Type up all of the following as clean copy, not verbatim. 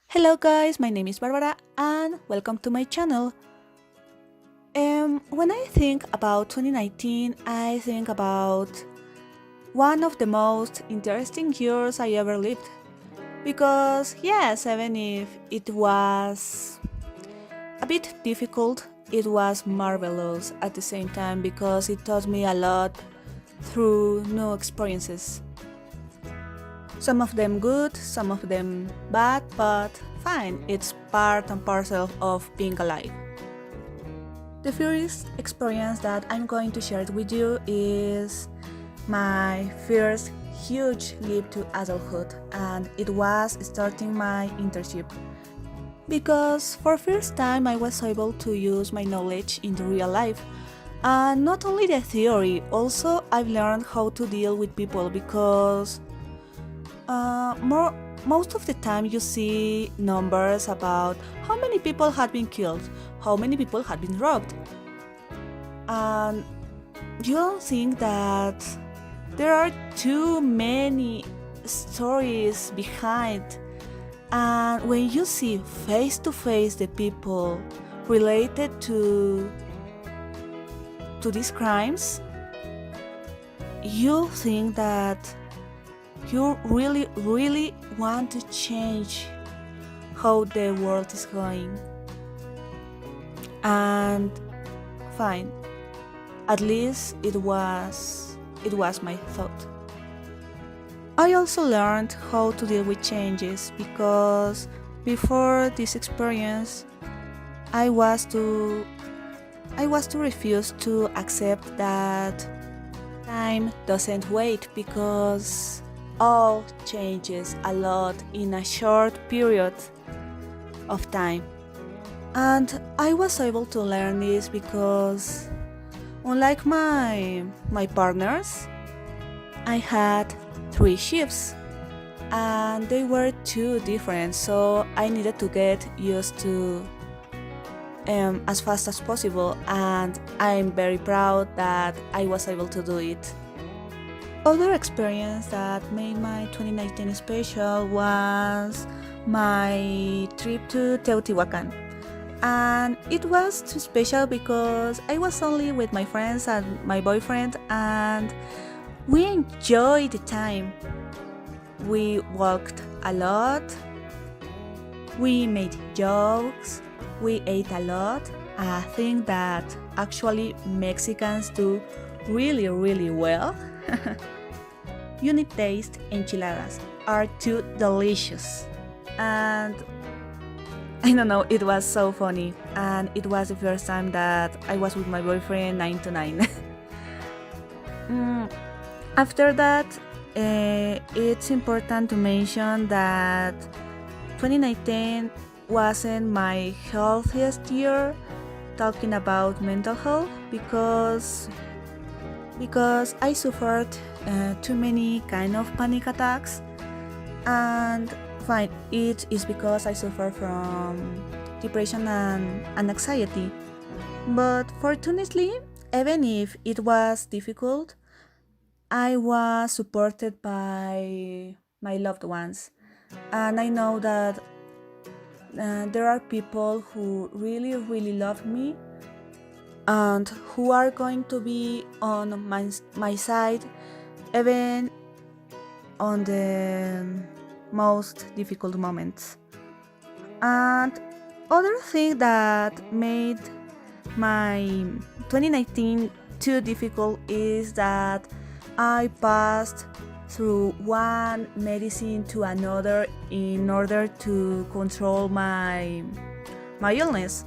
Hello guys, my name is Barbara and welcome to my channel. When I think about 2019, I think about one of the most interesting years I ever lived. Because yes, even if it was a bit difficult, it was marvelous at the same time because it taught me a lot through new experiences. Some of them good, some of them bad, but fine, it's part and parcel of being alive. The first experience that I'm going to share with you is my first huge leap to adulthood, and it was starting my internship. Because for first time I was able to use my knowledge in the real life. And not only the theory, also I've learned how to deal with people because most of the time you see numbers about how many people had been killed, how many people had been robbed. And you don't think that there are too many stories behind. And when you see face to face the people related to these crimes, you think that you really want to change how the world is going. And fine, at least it was my thought. I also learned how to deal with changes because before this experience I was to refuse to accept that time doesn't wait because all changes a lot in a short period of time. And I was able to learn this because unlike my partners, I had 3 shifts and they were too different, so I needed to get used to as fast as possible, and I'm very proud that I was able to do it. Other experience that made my 2019 special was my trip to Teotihuacan. And it was too special because I was only with my friends and my boyfriend, and we enjoyed the time. We walked a lot, we made jokes, we ate a lot, a thing that actually Mexicans do really well. Unit taste enchiladas are too delicious, and I don't know, it was so funny, and it was the first time that I was with my boyfriend 9 to 9. After that, it's important to mention that 2019 wasn't my healthiest year talking about mental health because I suffered too many kind of panic attacks, and fine, it is because I suffer from depression and anxiety. But fortunately, even if it was difficult, I was supported by my loved ones, and I know that there are people who really love me and who are going to be on my side even on the most difficult moments. And other thing that made my 2019 too difficult is that I passed through one medicine to another in order to control my illness,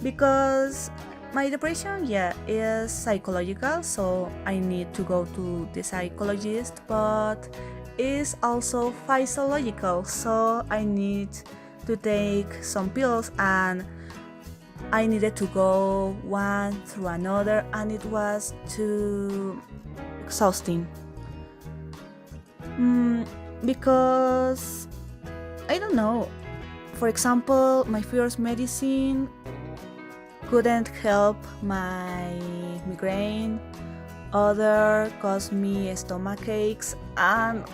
because my depression, yeah, is psychological, so I need to go to the psychologist, but it's also physiological, so I need to take some pills, and I needed to go one through another, and it was too exhausting. Because I don't know, for example, my first medicine couldn't help my migraine, other caused me stomach aches, and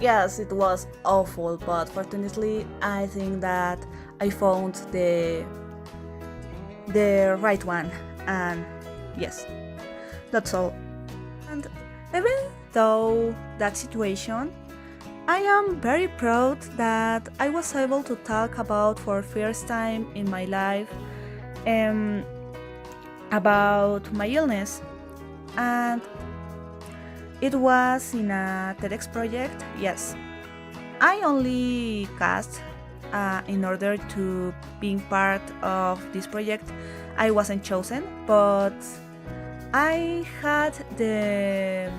Yes, it was awful, but fortunately, I think that I found the right one, and yes, that's all. And even though that situation, I am very proud that I was able to talk about for first time in my life um, about my illness, and it was in a TEDx project. Yes, I only cast in order to being part of this project. I wasn't chosen, but I had the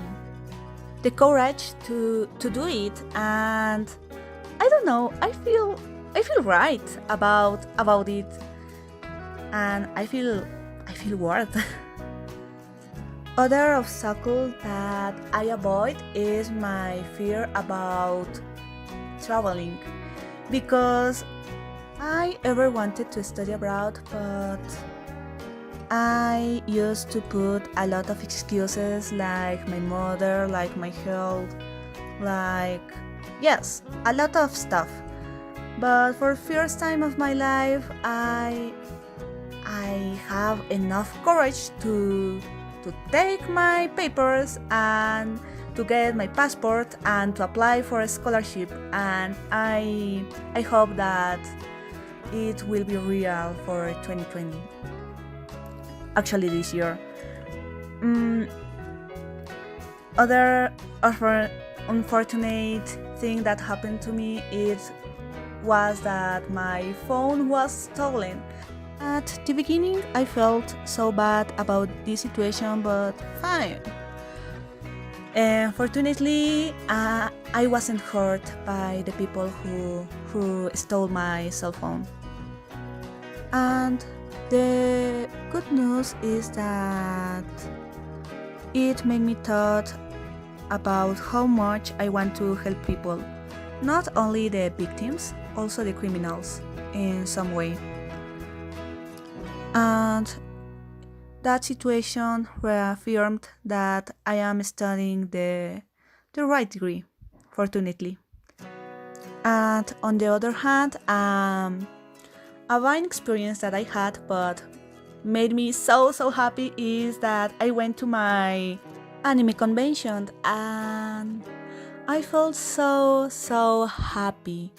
courage to do it, and I don't know. I feel right about it, and I feel worth. Other obstacle that I avoid is my fear about traveling, because I ever wanted to study abroad, but I used to put a lot of excuses like my mother, like my health, like yes, a lot of stuff. But for first time of my life, I have enough courage to take my papers and to get my passport and to apply for a scholarship, and I hope that it will be real for 2020. Actually, this year. Mm, Other unfortunate thing that happened to me it was that my phone was stolen. At the beginning, I felt so bad about this situation, but fine. Fortunately, I wasn't hurt by the people who stole my cell phone. And the good news is that it made me thought about how much I want to help people, not only the victims, also the criminals in some way. And that situation reaffirmed that I am studying the right degree, fortunately. And on the other hand, a fine experience that I had but made me so happy is that I went to my anime convention, and I felt so happy,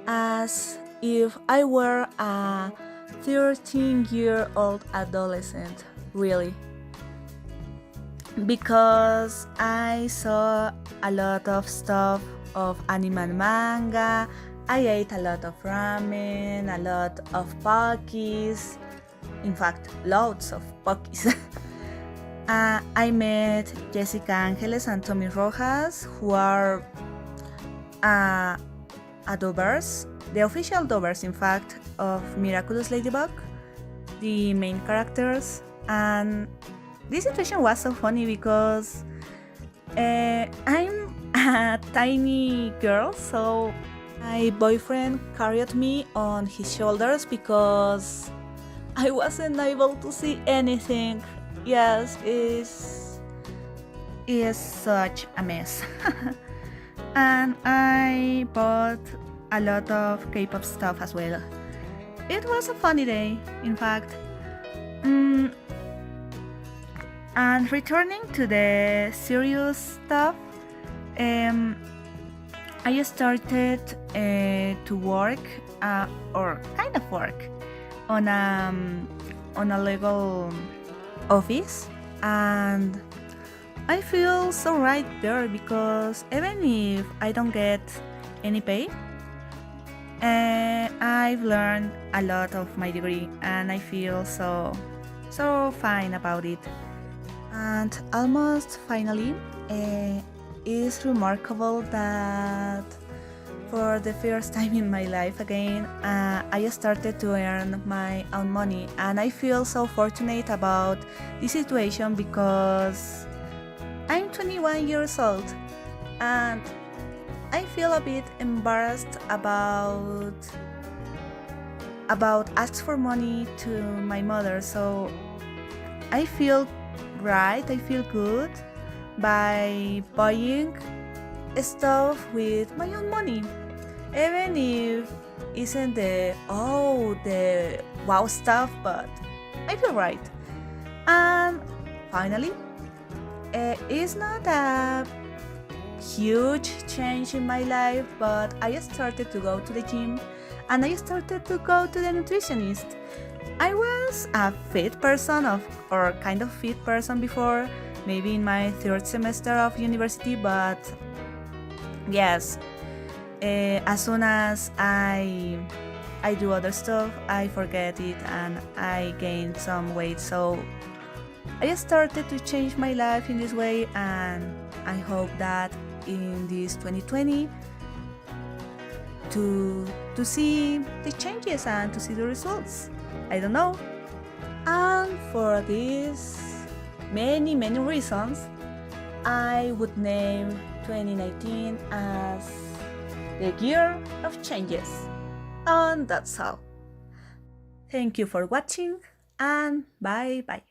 as if I were a 13-year-old adolescent, really. Because I saw a lot of stuff of anime and manga, I ate a lot of ramen, a lot of pokis, in fact, loads of pokis. I met Jessica Angeles and Tommy Rojas, who are uh, dubbers, the official dubbers, in fact, of Miraculous Ladybug, the main characters. And this situation was so funny because I'm a tiny girl, so my boyfriend carried me on his shoulders because I wasn't able to see anything. Yes, is such a mess. And I bought a lot of K-pop stuff as well. It was a funny day, in fact. And returning to the serious stuff, I started to work, or kind of work, on a legal office, and I feel so right there because even if I don't get any pay, I've learned a lot of my degree, and I feel so fine about it. And almost finally, it's remarkable that for the first time in my life again, I started to earn my own money, and I feel so fortunate about this situation because I'm 21 years old, and I feel a bit embarrassed about ask for money to my mother. So I feel right, I feel good by buying stuff with my own money, even if isn't the wow stuff, but I feel right. And finally, it's not a huge change in my life, but I started to go to the gym and I started to go to the nutritionist. I was a fit person or kind of fit person before, maybe in my third semester of university, but yes, as soon as I do other stuff, I forget it and I gain some weight. So I started to change my life in this way, and I hope that in this 2020 to see the changes and to see the results. I don't know. And for these many reasons, I would name 2019 as the year of changes. And that's all. Thank you for watching, and bye bye.